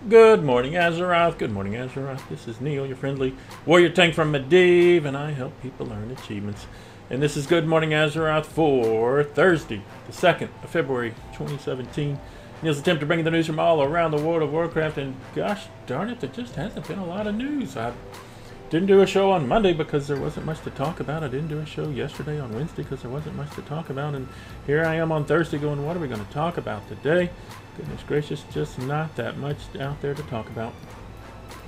Good morning, Azeroth. Good morning, Azeroth. This is Neall, your friendly warrior tank from Medivh, and I help people earn achievements. And this is Good Morning Azeroth for Thursday, the 2nd of February, 2017. Neall's attempt to bring the news from all around the world of Warcraft, and gosh darn it, there just hasn't been a lot of news. I didn't do a show on Monday because there wasn't much to talk about. I didn't do a show yesterday on Wednesday because there wasn't much to talk about. And here I am on Thursday going, what are we going to talk about today? Goodness gracious, just not that much out there to talk about.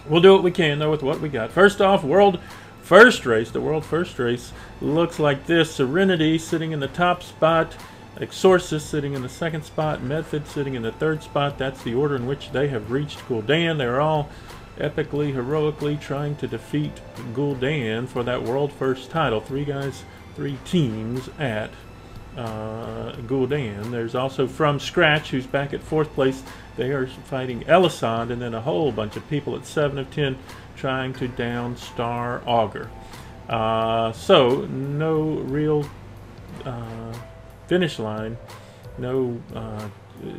We'll do what we can, though, with what we got. First off, World First Race. The World First Race looks like this. Serenity sitting in the top spot. Exorcist sitting in the second spot. Medivh sitting in the third spot. That's the order in which they have reached Gul'dan. They're all epically, heroically trying to defeat Gul'dan for that World First title. 3 guys, 3 teams at Gul'dan. There's also From Scratch, who's back at 4th place. They are fighting Elisand, and then a whole bunch of people at 7 of 10 trying to down Star Augur. So no real finish line, no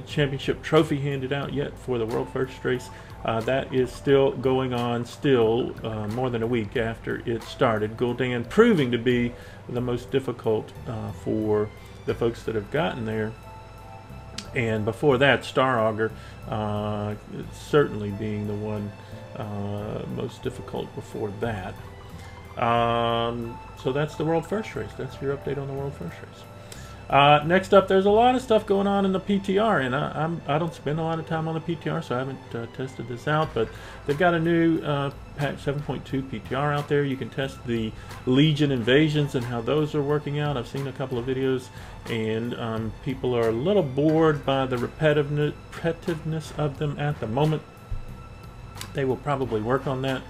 championship trophy handed out yet for the World First Race. That is still going on, still more than a week after it started. Gul'dan proving to be the most difficult for the folks that have gotten there. And before that, Star Augur certainly being the one most difficult before that. So that's the World First Race. That's your update on the World First Race. Next up, there's a lot of stuff going on in the PTR, and I don't spend a lot of time on the PTR, so I haven't tested this out, but they've got a new patch 7.2 PTR out there. You can test the Legion invasions and how those are working out. I've seen a couple of videos, and people are a little bored by the repetitiveness of them at the moment. They will probably work on that.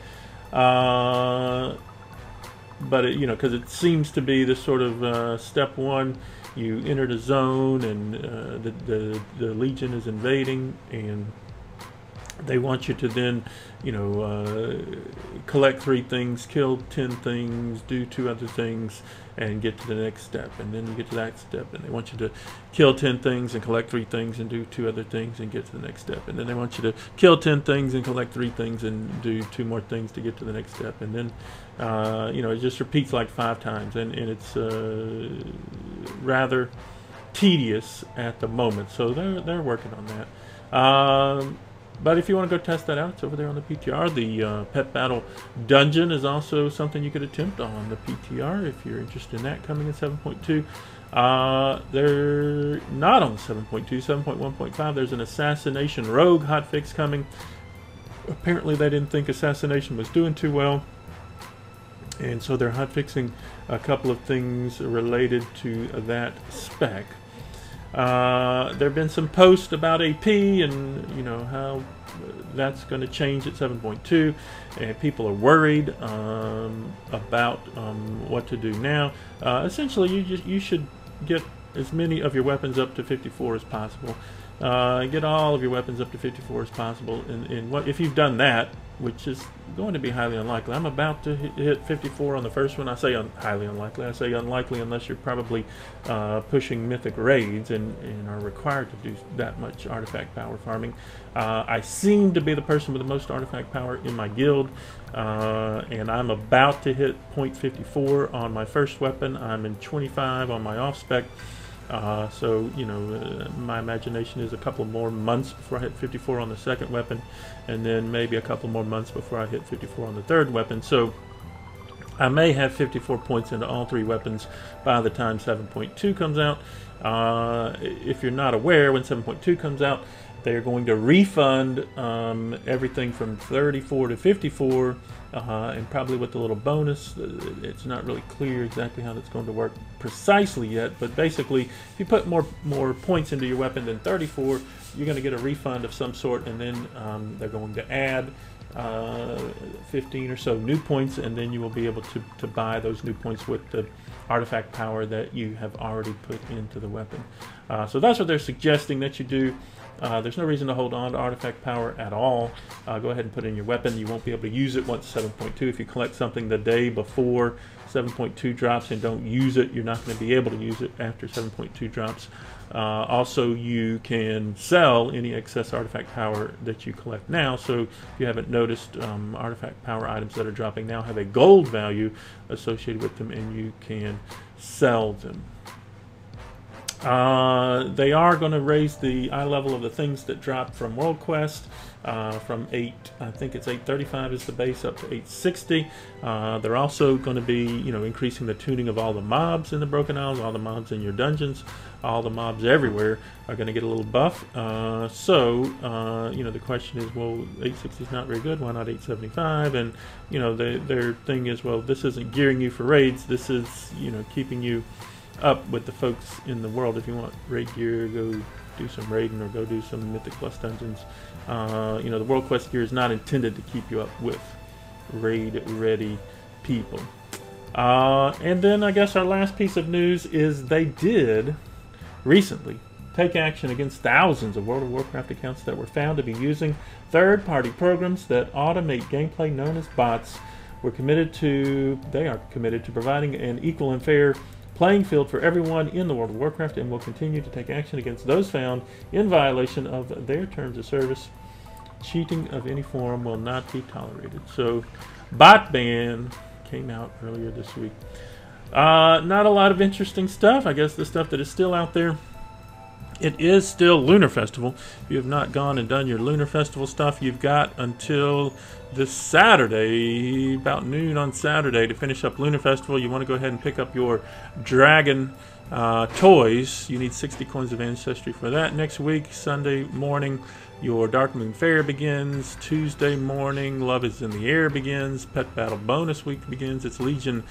But it, because it seems to be this sort of step one. You enter the zone, and the Legion is invading, and they want you to then, collect 3 things, kill 10 things, do 2 other things, and get to the next step. And then you get to that step, and they want you to kill 10 things and collect 3 things and do 2 other things and get to the next step. And then they want you to kill 10 things and collect 3 things and do 2 more things to get to the next step. And then, it just repeats like 5 times, and it's rather tedious at the moment. So they're working on that. But if you want to go test that out, it's over there on the PTR. The Pet Battle Dungeon is also something you could attempt on the PTR if you're interested in that, coming in 7.2. They're not on 7.2, 7.1.5. There's an Assassination Rogue hotfix coming. Apparently they didn't think Assassination was doing too well, and so they're hotfixing a couple of things related to that spec. There have been some posts about AP and how that's going to change at 7.2, and people are worried about what to do now. Essentially, you should get as many of your weapons up to 54 as possible. Get all of your weapons up to 54 as possible, and if you've done that, which is going to be highly unlikely. I'm about to hit 54 on the first one. I say highly unlikely. I say unlikely unless you're probably pushing mythic raids and are required to do that much artifact power farming. I seem to be the person with the most artifact power in my guild, and I'm about to hit 0.54 on my first weapon. I'm in 25 on my off-spec. So, my imagination is a couple more months before I hit 54 on the second weapon, and then maybe a couple more months before I hit 54 on the third weapon. So I may have 54 points into all 3 weapons by the time 7.2 comes out. If you're not aware, when 7.2 comes out, they're going to refund everything from 34 to 54, and probably with a little bonus. It's not really clear exactly how that's going to work precisely yet, but basically, if you put more points into your weapon than 34, you're going to get a refund of some sort, and then they're going to add 15 or so new points, and then you will be able to buy those new points with the artifact power that you have already put into the weapon. So that's what they're suggesting that you do. There's no reason to hold on to artifact power at all. Go ahead and put it in your weapon. You won't be able to use it once 7.2. If you collect something the day before 7.2 drops and don't use it, you're not going to be able to use it after 7.2 drops. Also, you can sell any excess artifact power that you collect now. So if you haven't noticed, artifact power items that are dropping now have a gold value associated with them, and you can sell them. They are going to raise the eye level of the things that drop from World Quest from I think it's 835 is the base, up to 860. They're also going to be, increasing the tuning of all the mobs in the Broken Isles, all the mobs in your dungeons, all the mobs everywhere are going to get a little buff. The question is, well, 860 is not very good. Why not 875? And their thing is, well, this isn't gearing you for raids. This is keeping you up with the folks in the world. If you want raid gear, go do some raiding or go do some Mythic Plus dungeons. The World Quest gear is not intended to keep you up with raid ready people. And then I guess our last piece of news is they did recently take action against thousands of World of Warcraft accounts that were found to be using third-party programs that automate gameplay known as bots. They are committed to providing an equal and fair playing field for everyone in the World of Warcraft, and will continue to take action against those found in violation of their terms of service. Cheating of any form will not be tolerated. So, bot ban came out earlier this week. Not a lot of interesting stuff. I guess the stuff that is still out there, it is still Lunar Festival. If you have not gone and done your Lunar Festival stuff, you've got until this Saturday, about noon on Saturday, to finish up Lunar Festival. You want to go ahead and pick up your dragon toys. You need 60 coins of ancestry for that. Next week, Sunday morning, your Dark Moon Fair begins. Tuesday morning, Love is in the Air begins. Pet Battle Bonus Week begins. It's Legion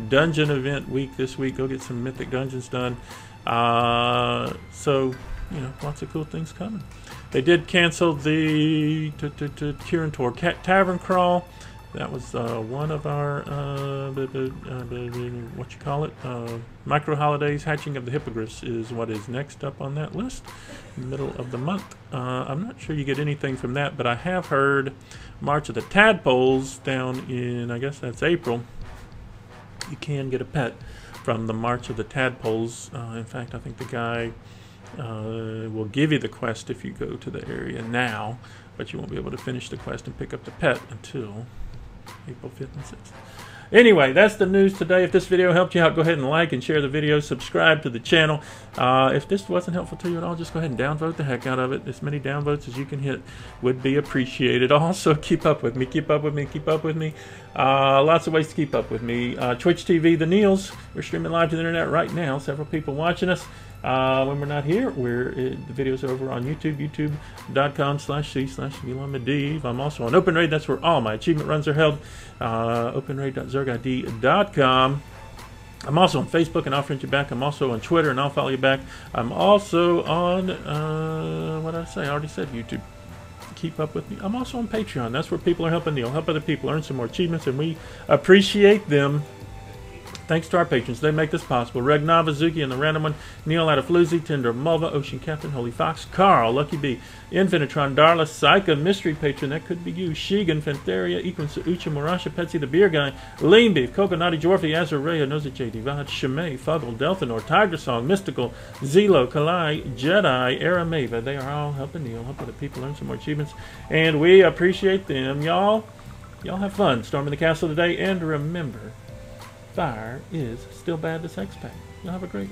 Dungeon Event Week this week. Go get some Mythic Dungeons done. Lots of cool things coming. They did cancel the Kirin Tor Tavern Crawl. That was one of our micro holidays. Hatching of the Hippogriffs is what is next up on that list, middle of the month. I'm not sure you get anything from that, but I have heard March of the Tadpoles down in, I guess that's April. You can get a pet from the March of the Tadpoles. In fact, I think the guy will give you the quest if you go to the area now, but you won't be able to finish the quest and pick up the pet until April 5th and 6th. Anyway, that's the news today. If this video helped you out, go ahead and like and share the video. Subscribe to the channel. If this wasn't helpful to you at all, just go ahead and downvote the heck out of it. As many downvotes as you can hit would be appreciated. Also, keep up with me. Keep up with me. Keep up with me. Lots of ways to keep up with me. Twitch TV, The Nealls. We're streaming live to the internet right now. Several people watching us. When we're not here, the videos are over on YouTube, youtube.com/c/Medivh. I'm also on OpenRaid. That's where all my achievement runs are held. openraid.zergid.com. I'm also on Facebook, and I'll friend you back. I'm also on Twitter, and I'll follow you back. I'm also on, what did I say? I already said YouTube. Keep up with me. I'm also on Patreon. That's where people are helping Neal, help other people earn some more achievements, and we appreciate them. Thanks to our patrons. They make this possible. Reg Navazuki and the random one. Neal out of Floozy, Tender Mulva, Ocean Captain, Holy Fox, Carl, Lucky B, Infinitron, Darla, Psycha, Mystery Patron, that could be you, Shigan, Fentheria, Equin, Ucha, Morasha, Petsy, the Beer Guy, Lean Beef, Coconutty, Dwarfy, Azareya, Noza J, Divad, Shemay, Fuggle, Delthanor, Tiger Song, Mystical, Zelo, Kalai, Jedi, Aramava. They are all helping Neal, help other people learn some more achievements, and we appreciate them. Y'all have fun storming the castle today, and remember, fire is still bad to sex pack. Y'all have a great